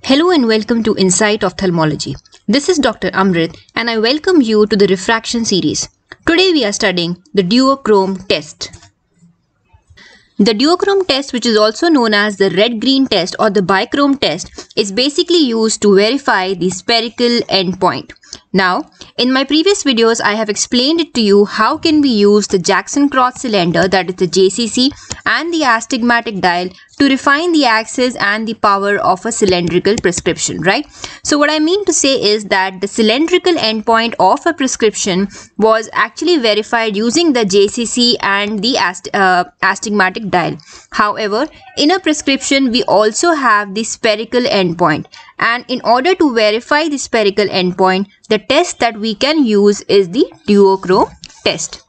Hello and welcome to Insight Ophthalmology. This is Dr. AMRIT and I welcome you to the refraction series. Today we are studying the Duochrome test. The Duochrome test, which is also known as the red-green test or the Bichrome test, is basically used to verify the spherical endpoint. Now, in my previous videos, I have explained it to you how can we use the Jackson cross cylinder, that is the JCC, and the astigmatic dial to refine the axis and the power of a cylindrical prescription, right? So what I mean to say is that the cylindrical endpoint of a prescription was actually verified using the JCC and the astigmatic dial. However, in a prescription, we also have the spherical endpoint. And in order to verify the spherical endpoint, the test that we can use is the Duochrome test.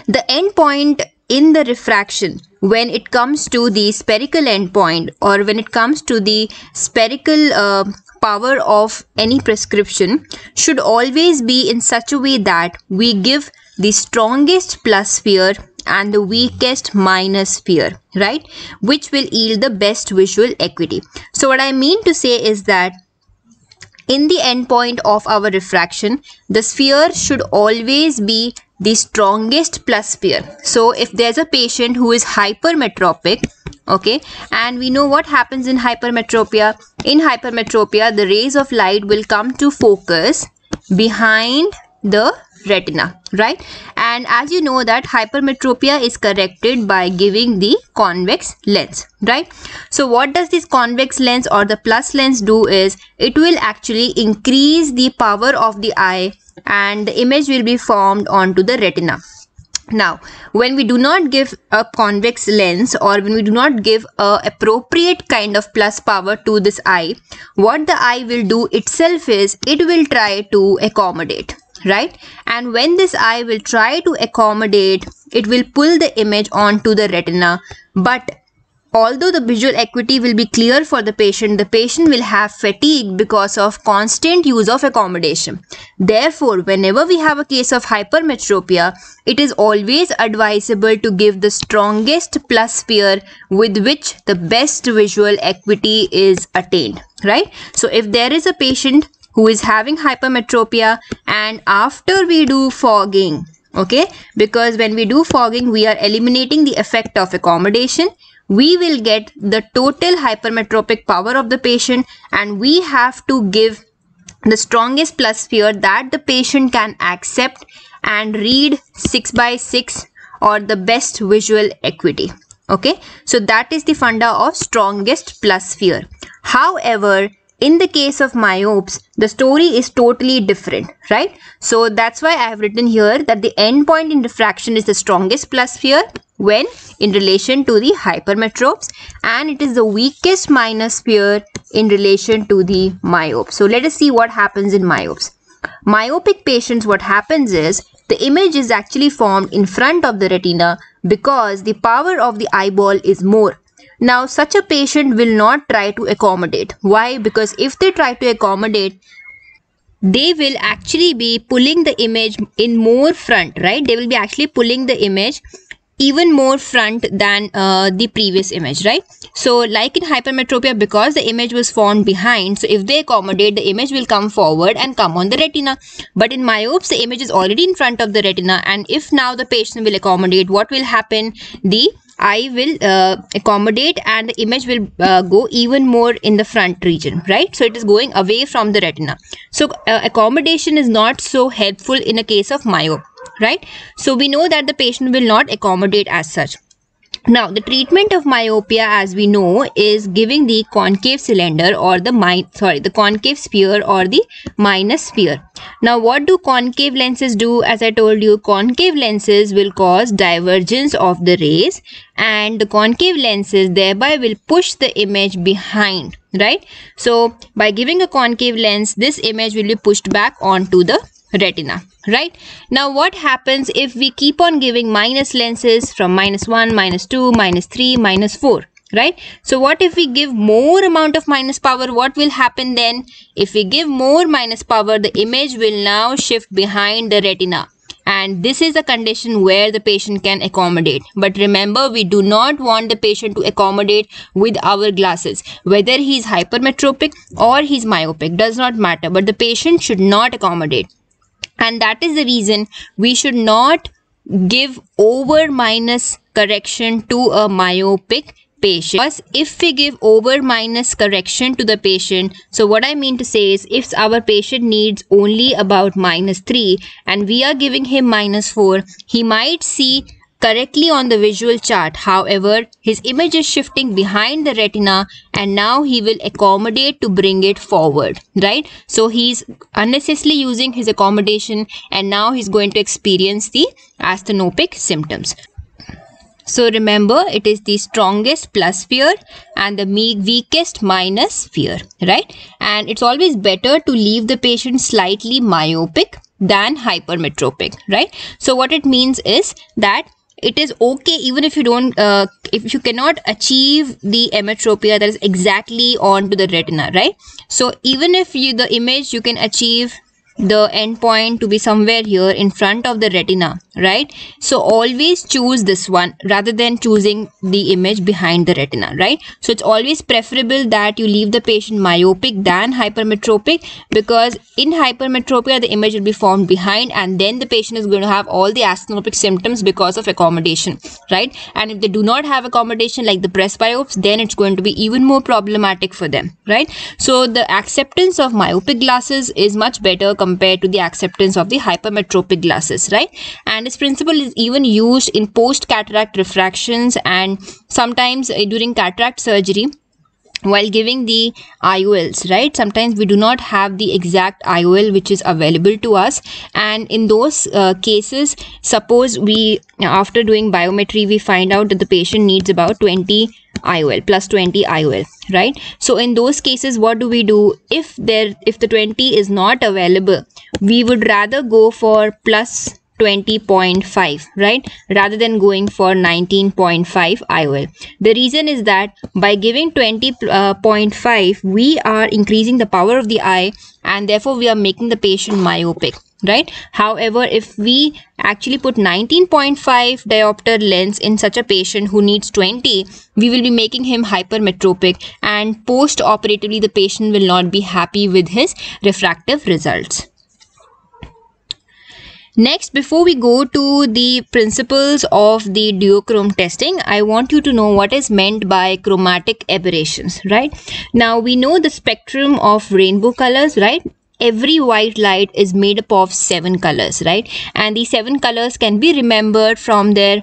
The endpoint in the refraction, when it comes to the spherical endpoint or when it comes to the spherical power of any prescription, should always be in such a way that we give the strongest plus sphere and the weakest minus sphere, right, which will yield the best visual acuity. So what I mean to say is that in the endpoint of our refraction, the sphere should always be the strongest plus sphere. So if there's a patient who is hypermetropic, okay, and we know what happens in hypermetropia. In hypermetropia, the rays of light will come to focus behind the retina, right? And as you know that hypermetropia is corrected by giving the convex lens, right? So what does this convex lens or the plus lens do is it will actually increase the power of the eye and the image will be formed onto the retina. Now, when we do not give a convex lens or when we do not give a appropriate kind of plus power to this eye, what the eye will do itself is it will try to accommodate, right? And when this eye will try to accommodate, it will pull the image onto the retina. But although the visual acuity will be clear for the patient will have fatigue because of constant use of accommodation. Therefore, whenever we have a case of hypermetropia, it is always advisable to give the strongest plus sphere with which the best visual acuity is attained, right? So if there is a patient who is having hypermetropia and after we do fogging, okay, because when we do fogging, we are eliminating the effect of accommodation, we will get the total hypermetropic power of the patient and we have to give the strongest plus sphere that the patient can accept and read 6/6 or the best visual acuity. Okay, so that is the funda of strongest plus sphere. However, in the case of myopes, the story is totally different, right? So that's why I have written here that the endpoint in refraction is the strongest plus sphere when in relation to the hypermetropes, and it is the weakest minus sphere in relation to the myopes. So let us see what happens in myopes. Myopic patients, what happens is the image is actually formed in front of the retina because the power of the eyeball is more. Now, such a patient will not try to accommodate. Why? Because if they try to accommodate, they will actually be pulling the image in more front, right? They will be actually pulling the image even more front than the previous image, right? So like in hypermetropia, because the image was formed behind, so if they accommodate, the image will come forward and come on the retina. But in myopes, the image is already in front of the retina, and if now the patient will accommodate, what will happen? The eye will accommodate and the image will go even more in the front region, right? So it is going away from the retina. So accommodation is not so helpful in a case of myope, right? So we know that the patient will not accommodate as such. Now, the treatment of myopia, as we know, is giving the concave cylinder or the concave sphere or the minus sphere. Now, what do concave lenses do? As I told you, concave lenses will cause divergence of the rays, and the concave lenses thereby will push the image behind, right? So, by giving a concave lens, this image will be pushed back onto the retina, right? Now what happens if we keep on giving minus lenses from -1, -2, -3, -4, right? So what if we give more amount of minus power? What will happen then? If we give more minus power, the image will now shift behind the retina and this is a condition where the patient can accommodate. But remember, we do not want the patient to accommodate with our glasses. Whether he is hypermetropic or he is myopic does not matter, but the patient should not accommodate. And that is the reason we should not give over minus correction to a myopic patient. Because if we give over minus correction to the patient, so what I mean to say is, if our patient needs only about -3 and we are giving him -4, he might see correctly on the visual chart. However, his image is shifting behind the retina and now he will accommodate to bring it forward, right? So he's unnecessarily using his accommodation and now he's going to experience the astigmatic symptoms. So remember, it is the strongest plus fear and the weakest minus fear, right? And it's always better to leave the patient slightly myopic than hypermetropic, right? So what it means is that it is okay even if you don't, if you cannot achieve the emmetropia that is exactly onto the retina, right? So even if the image you can achieve the endpoint to be somewhere here in front of the retina, right? So always choose this one rather than choosing the image behind the retina, right? So it's always preferable that you leave the patient myopic than hypermetropic, because in hypermetropia the image will be formed behind and then the patient is going to have all the astigmatic symptoms because of accommodation, right? And if they do not have accommodation like the presbyopes, then it's going to be even more problematic for them, right? So the acceptance of myopic glasses is much better compared to the acceptance of the hypermetropic glasses, right? And this principle is even used in post-cataract refractions and sometimes during cataract surgery while giving the IOLs, right? Sometimes we do not have the exact IOL which is available to us, and in those cases, suppose we, after doing biometry, we find out that the patient needs about 20 IOL plus 20 IOL, right? So in those cases, what do we do? If the 20 is not available, we would rather go for plus 20.5, right, rather than going for 19.5 IOL. The reason is that by giving 20.5, we are increasing the power of the eye and therefore we are making the patient myopic, right? However, if we actually put 19.5 diopter lens in such a patient who needs 20, we will be making him hypermetropic, and post-operatively the patient will not be happy with his refractive results. Next, before we go to the principles of the duochrome testing, I want you to know what is meant by chromatic aberrations, right? Now, we know the spectrum of rainbow colors, right? Every white light is made up of 7 colors, right? And these 7 colors can be remembered from their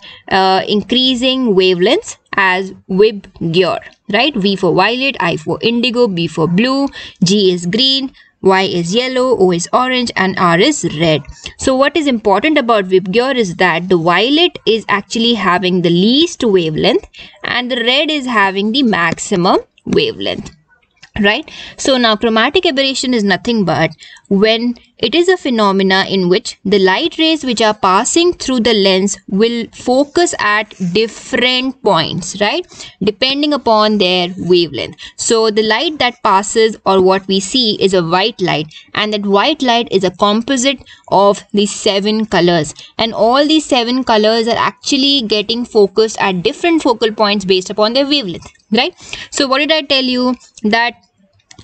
increasing wavelengths as WIB-GYOR, right? V for violet, I for indigo, B for blue, G is green, Y is yellow, O is orange, and R is red. So what is important about WIB-GYOR is that the violet is actually having the least wavelength and the red is having the maximum wavelength, right? So now chromatic aberration is nothing but when it is a phenomena in which the light rays which are passing through the lens will focus at different points, right, depending upon their wavelength. So the light that passes, or what we see, is a white light, and that white light is a composite of these 7 colors, and all these 7 colors are actually getting focused at different focal points based upon their wavelength, right? So what did I tell you? That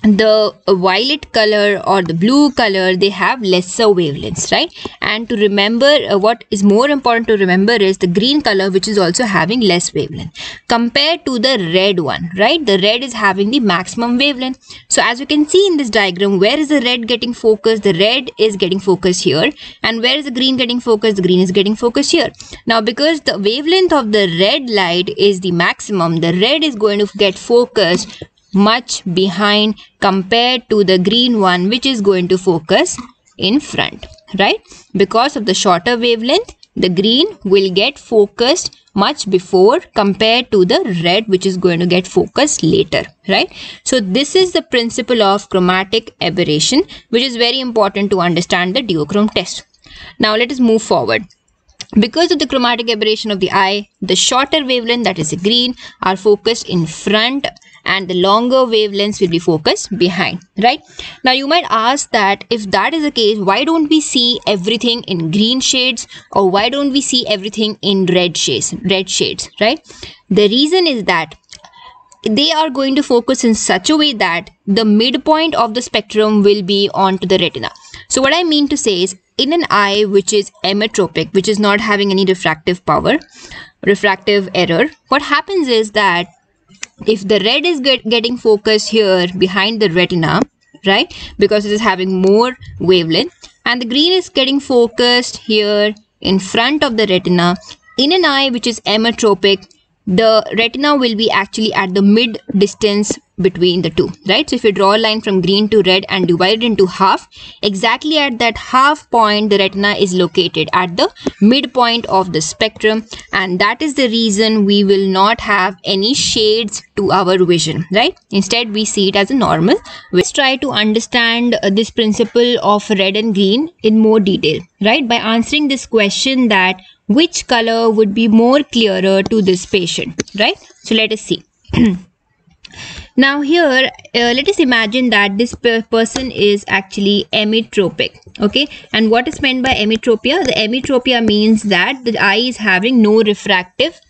the violet color or the blue color, they have lesser wavelengths, right? And to remember, what is more important to remember is the green color, which is also having less wavelength compared to the red one, right? The red is having the maximum wavelength. So as you can see in this diagram, where is the red getting focused? The red is getting focused here. And where is the green getting focused? The green is getting focused here. Now, because the wavelength of the red light is the maximum, the red is going to get focused much behind compared to the green one, which is going to focus in front, right? Because of the shorter wavelength, the green will get focused much before compared to the red, which is going to get focused later, right? So this is the principle of chromatic aberration, which is very important to understand the duochrome test. Now let us move forward. Because of the chromatic aberration of the eye, the shorter wavelength, that is the green, are focused in front, and the longer wavelengths will be focused behind, right? Now you might ask that if that is the case, why don't we see everything in green shades, or why don't we see everything in red shades, right? The reason is that they are going to focus in such a way that the midpoint of the spectrum will be onto the retina. So what I mean to say is, in an eye which is ametropic, which is not having any refractive error, what happens is that if the red is getting focused here behind the retina, right, because it is having more wavelength, and the green is getting focused here in front of the retina, in an eye which is ametropic, the retina will be actually at the mid distance between the two, right? So if you draw a line from green to red and divide it into half, exactly at that half point the retina is located at the midpoint of the spectrum, and that is the reason we will not have any shades to our vision, right? Instead we see it as a normal. Let's try to understand this principle of red and green in more detail, right, by answering this question that which color would be more clearer to this patient, right? So let us see. Now here, let us imagine that this person is actually ametropic, okay? And what is meant by ametropia? The ametropia means that the eye is having no refractive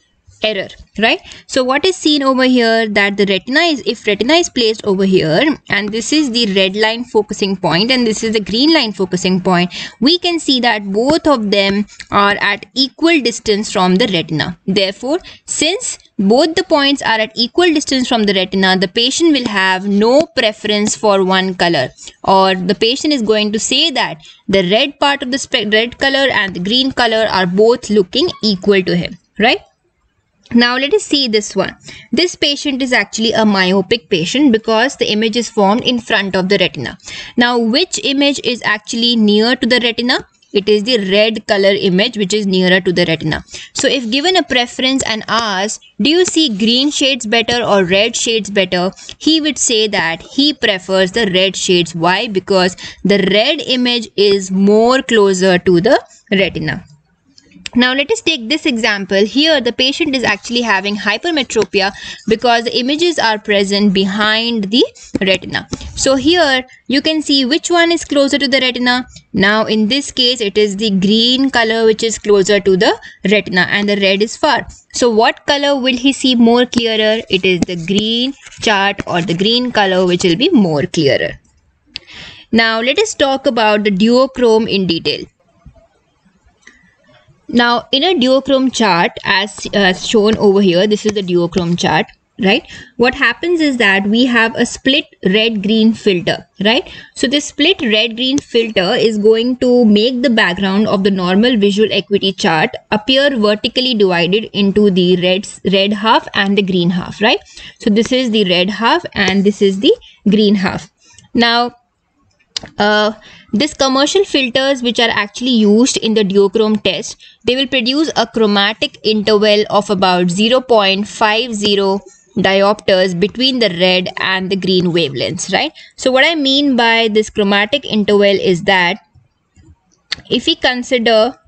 error, right? So what is seen over here, that the retina is, if retina is placed over here, and this is the red line focusing point and this is the green line focusing point, we can see that both of them are at equal distance from the retina. Therefore, since both the points are at equal distance from the retina, the patient will have no preference for one color, or the patient is going to say that the red part of the red color and the green color are both looking equal to him, right? Now let us see this one. This patient is actually a myopic patient because the image is formed in front of the retina. Now which image is actually near to the retina? It is the red color image which is nearer to the retina. So if given a preference and asked, do you see green shades better or red shades better? He would say that he prefers the red shades. Why? Because the red image is more closer to the retina. Now let us take this example. Here the patient is actually having hypermetropia because the images are present behind the retina. So here you can see which one is closer to the retina. Now in this case it is the green color which is closer to the retina and the red is far. So what color will he see more clearer? It is the green chart or the green color which will be more clearer. Now let us talk about the duochrome in detail. Now in a duochrome chart, as shown over here, this is the duochrome chart, right? What happens is that we have a split red-green filter, right? So this split red-green filter is going to make the background of the normal visual acuity chart appear vertically divided into the red half and the green half, right? So this is the red half and this is the green half. Now this commercial filters which are actually used in the duochrome test, they will produce a chromatic interval of about 0.50 diopters between the red and the green wavelengths, right? So what I mean by this chromatic interval is that if we consider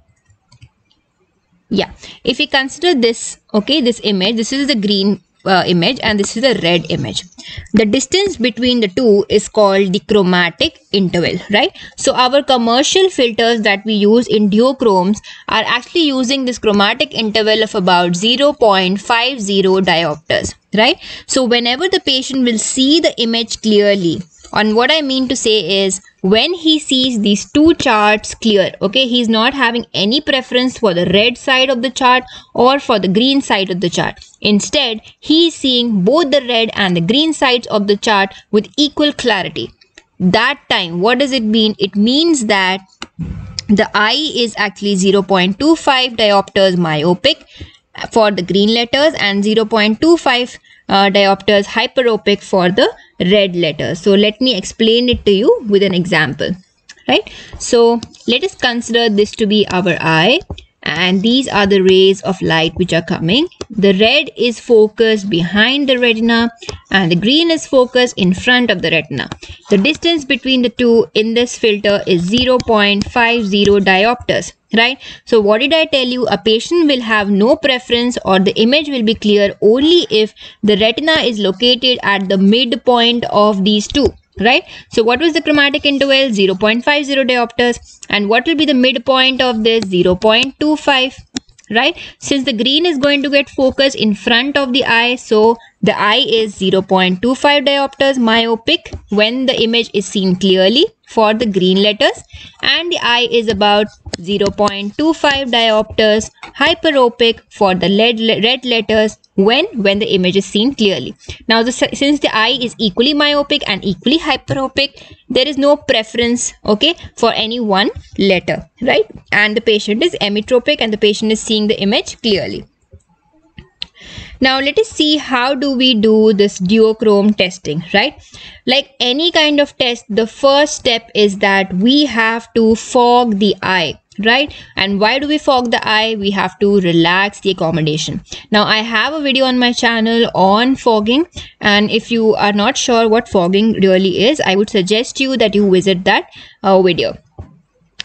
this, okay, this image, this is the green image and this is the red image. The distance between the two is called the chromatic interval, right? So our commercial filters that we use in duochromes are actually using this chromatic interval of about 0.50 diopters, right? So whenever the patient will see the image clearly, and what I mean to say is when he sees these two charts clear, okay, he's not having any preference for the red side of the chart or for the green side of the chart. Instead, he is seeing both the red and the green sides of the chart with equal clarity. That time, what does it mean? It means that the eye is actually 0.25 diopters myopic for the green letters and 0.25 diopters hyperopic for the red letters. So let me explain it to you with an example, right? So let us consider this to be our eye, and these are the rays of light which are coming the red is focused behind the retina and the green is focused in front of the retina. The distance between the two in this filter is 0.50 diopters, right? So what did I tell you? A patient will have no preference, or the image will be clear only if the retina is located at the midpoint of these two, right? So what was the chromatic interval? 0.50 diopters. And what will be the midpoint of this? 0.25, right? Since the green is going to get focused in front of the eye, so the eye is 0.25 diopters myopic when the image is seen clearly for the green letters, and the eye is about 0.25 diopters hyperopic for the red letters when the image is seen clearly. Now since the eye is equally myopic and equally hyperopic, there is no preference, okay, for any one letter, right? And the patient is emmetropic and the patient is seeing the image clearly. Now let us see how do we do this duochrome testing, right? Like any kind of test, the first step is that we have to fog the eye, right? And why do we fog the eye? We have to relax the accommodation. Now I have a video on my channel on fogging, and if you are not sure what fogging really is, I would suggest you that you visit that video.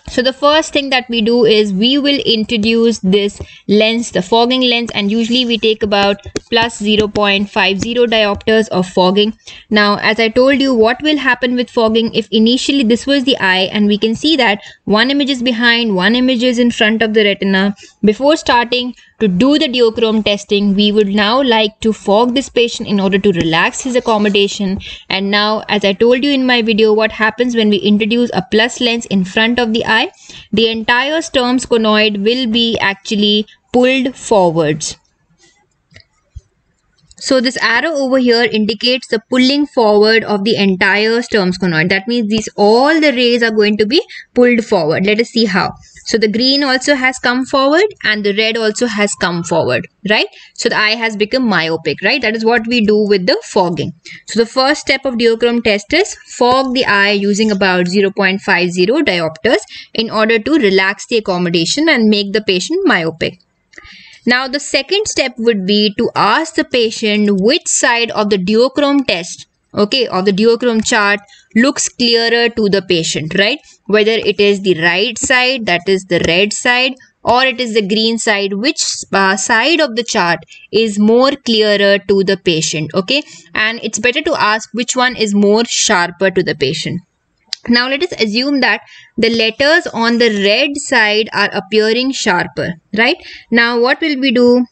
So the first thing that we do is we will introduce this lens, the fogging lens, and usually we take about plus 0.50 diopters of fogging. Now, as I told you, what will happen with fogging, if initially this was the eye and we can see that one image is behind, one image is in front of the retina, before starting to do the duochrome testing, we would now like to fog this patient in order to relax his accommodation. And now, as I told you in my video, what happens when we introduce a plus lens in front of the eye? The entire Sturms conoid will be actually pulled forwards. So this arrow over here indicates the pulling forward of the entire Sturms conoid. That means all the rays are going to be pulled forward. Let us see how. So the green also has come forward and the red also has come forward, right? So the eye has become myopic, right? That is what we do with the fogging. So the first step of duochrome test is fog the eye using about 0.50 diopters in order to relax the accommodation and make the patient myopic. Now the second step would be to ask the patient which side of the duochrome test, okay, of the duochrome chart looks clearer to the patient, right? Whether it is the right side, that is the red side, or it is the green side, which side of the chart is more clearer to the patient, okay? And it's better to ask which one is more sharper to the patient. Now let us assume that the letters on the red side are appearing sharper, right? Now what will we do?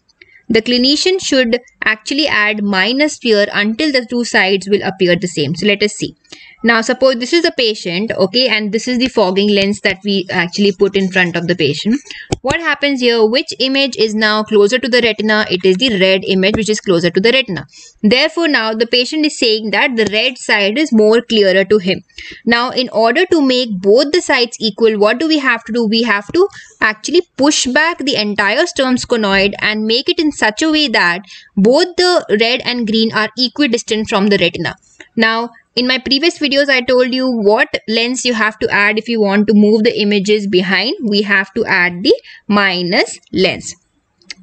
The clinician should actually add minus here until the two sides will appear the same. So let us see. Now suppose this is the patient, okay, and this is the fogging lens that we actually put in front of the patient. What happens here? Which image is now closer to the retina? It is the red image which is closer to the retina. Therefore now the patient is saying that the red side is more clearer to him. Now in order to make both the sides equal, what do we have to do? We have to actually push back the entire Sturms conoid and make it in such a way that both the red and green are equidistant from the retina. Now in my previous videos, I told you what lens you have to add if you want to move the images behind. We have to add the minus lens.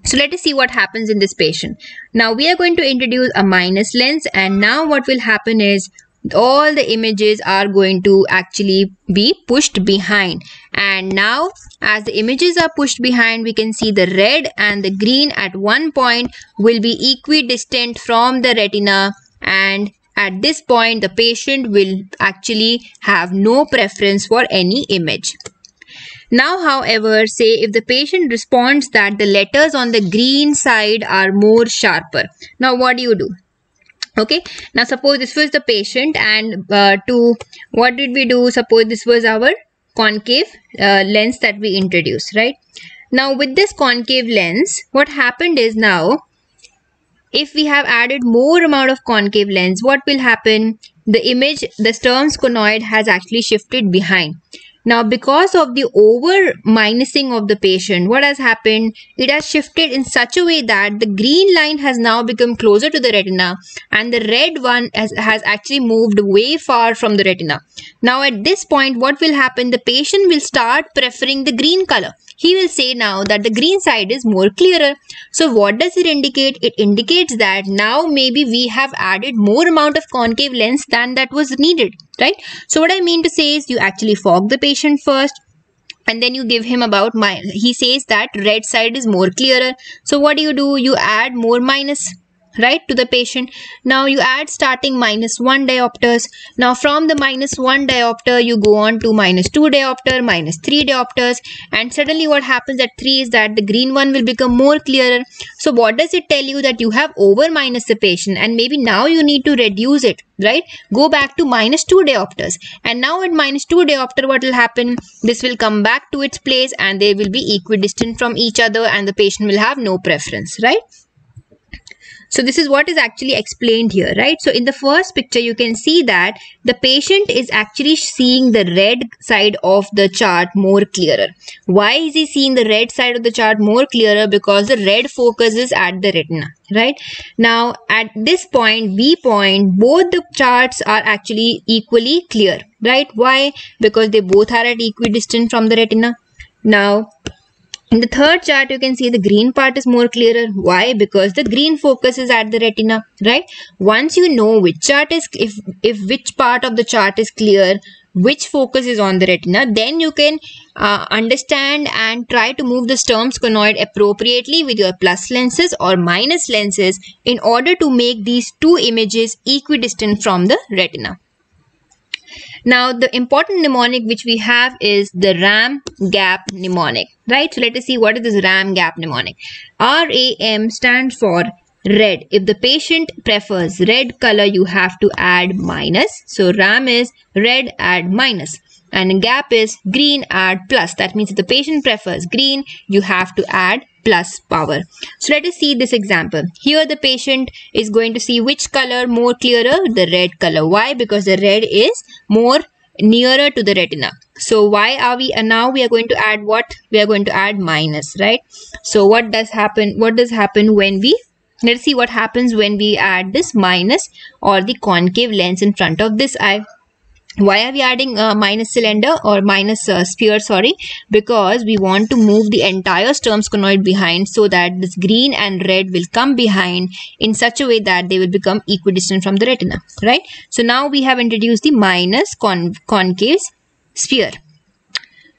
So let us see what happens in this patient. Now we are going to introduce a minus lens, and now what will happen is all the images are going to actually be pushed behind. And now as the images are pushed behind, we can see the red and the green at one point will be equidistant from the retina, and at this point, the patient will actually have no preference for any image. Now, however, say if the patient responds that the letters on the green side are more sharper. Now, what do you do? Okay, now suppose this was the patient, and what did we do? Suppose this was our concave lens that we introduced, right? Now, with this concave lens, what happened is now, if we have added more amount of concave lens, what will happen? The image, the Sturms conoid has actually shifted behind. Now, because of the over minusing of the patient, what has happened? It has shifted in such a way that the green line has now become closer to the retina and the red one has actually moved way far from the retina. Now, at this point, what will happen? The patient will start preferring the green color. He will say now that the green side is more clearer. So what does it indicate? It indicates that now maybe we have added more amount of concave lens than that was needed, right? So what I mean to say is you actually fog the patient first and then you give him about he says that red side is more clearer. So what do? You add more minus, right, to the patient. Now you add starting -1 diopters. Now from the -1 diopter you go on to -2 diopter, -3 diopters, and suddenly what happens at 3 is that the green one will become more clearer. So what does it tell you? That you have over minus the patient and maybe now you need to reduce it, right? Go back to -2 diopters, and now at -2 diopter what will happen? This will come back to its place and they will be equidistant from each other and the patient will have no preference, right? So this is what is actually explained here, right? So in the first picture, you can see that the patient is actually seeing the red side of the chart more clearer. Why is he seeing the red side of the chart more clearer? Because the red focus is at the retina, right? Now at this point, B point, both the charts are actually equally clear, right? Why? Because they both are at equidistant from the retina. Now, in the third chart, you can see the green part is more clearer. Why? Because the green focus is at the retina, right? Once you know which chart is, if which part of the chart is clear, which focus is on the retina, then you can understand and try to move the Sturms conoid appropriately with your plus lenses or minus lenses in order to make these two images equidistant from the retina. Now, the important mnemonic which we have is the RAM gap mnemonic, right? So, let us see what is this RAM gap mnemonic. RAM stands for red. If the patient prefers red color, you have to add minus. So, RAM is red, add minus. And gap is green, add plus. That means if the patient prefers green, you have to add plus power. So let us see this example. Here the patient is going to see which color more clearer? The red color. Why? Because the red is more nearer to the retina. So why are we, and now we are going to add what? We are going to add minus, right? So what does happen? What does happen when we, let's see what happens when we add this minus or the concave lens in front of this eye. Why are we adding minus cylinder or minus sphere, sorry? Because we want to move the entire Sturms conoid behind so that this green and red will come behind in such a way that they will become equidistant from the retina, right? So now we have introduced the minus concave sphere.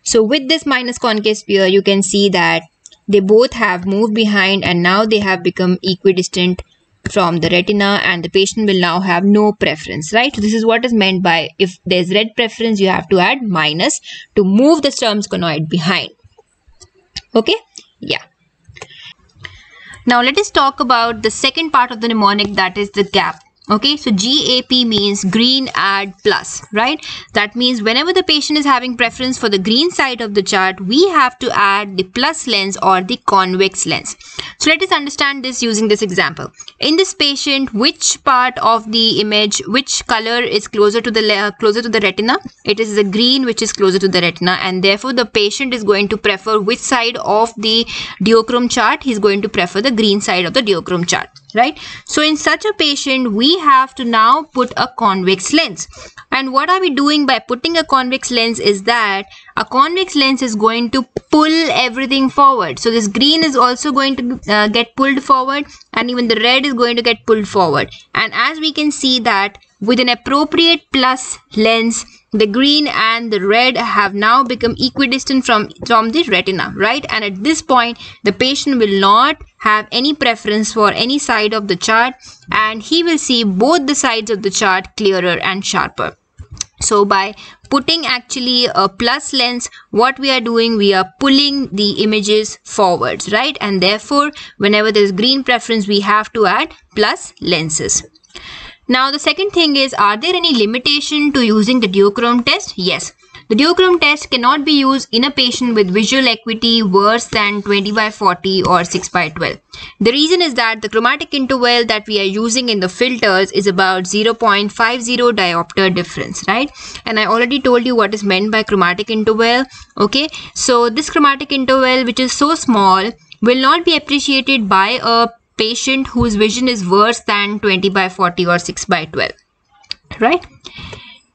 So with this minus concave sphere, you can see that they both have moved behind and now they have become equidistant from the retina and the patient will now have no preference, right? So this is what is meant by if there's red preference, you have to add minus to move the Sturms conoid behind. Okay? Yeah. Now let us talk about the second part of the mnemonic, that is the gap. Okay, so GAP means green add plus, right? That means whenever the patient is having preference for the green side of the chart, we have to add the plus lens or the convex lens. So let us understand this using this example. In this patient, which part of the image, which color is closer to the retina? It is the green which is closer to the retina, and therefore the patient is going to prefer which side of the Duochrome chart? He is going to prefer the green side of the Duochrome chart, right? So in such a patient, we have to now put a convex lens. And what are we doing by putting a convex lens is that a convex lens is going to pull everything forward. So this green is also going to get pulled forward, and even the red is going to get pulled forward. And as we can see that with an appropriate plus lens, the green and the red have now become equidistant from the retina, right? And at this point, the patient will not have any preference for any side of the chart and he will see both the sides of the chart clearer and sharper. So by putting actually a plus lens, what we are doing, we are pulling the images forwards, right? And therefore, whenever there is green preference, we have to add plus lenses. Now the second thing is, are there any limitation to using the Duochrome test? Yes. The duochrome test cannot be used in a patient with visual acuity worse than 20/40 or 6/12. The reason is that the chromatic interval that we are using in the filters is about 0.50 diopter difference, right? And I already told you what is meant by chromatic interval. Okay, so this chromatic interval, which is so small, will not be appreciated by a patient whose vision is worse than 20/40 or 6/12, right?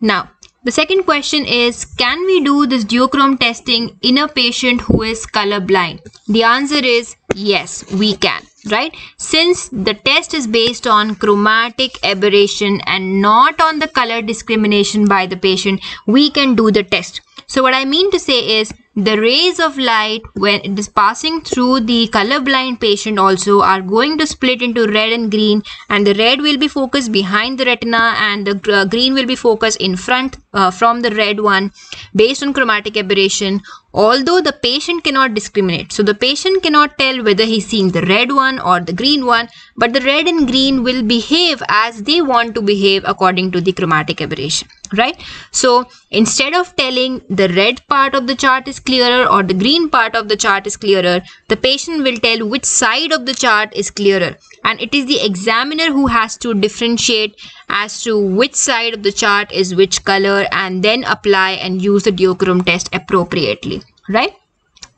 Now, the second question is, can we do this duochrome testing in a patient who is colorblind? The answer is yes, we can, right? Since the test is based on chromatic aberration and not on the color discrimination by the patient, we can do the test. So what I mean to say is, the rays of light, when it is passing through the colorblind patient also, are going to split into red and green, and the red will be focused behind the retina and the green will be focused in front from the red one based on chromatic aberration, although the patient cannot discriminate. So the patient cannot tell whether he's seeing the red one or the green one, but the red and green will behave as they want to behave according to the chromatic aberration, right? So instead of telling the red part of the chart is clearer or the green part of the chart is clearer, the patient will tell which side of the chart is clearer, and it is the examiner who has to differentiate as to which side of the chart is which color and then apply and use the duochrome test appropriately, right?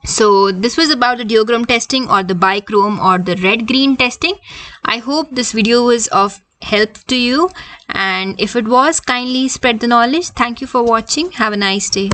So this was about the duochrome testing or the bichrome or the red-green testing. I hope this video was of help to you, and if it was, kindly spread the knowledge. Thank you for watching. Have a nice day.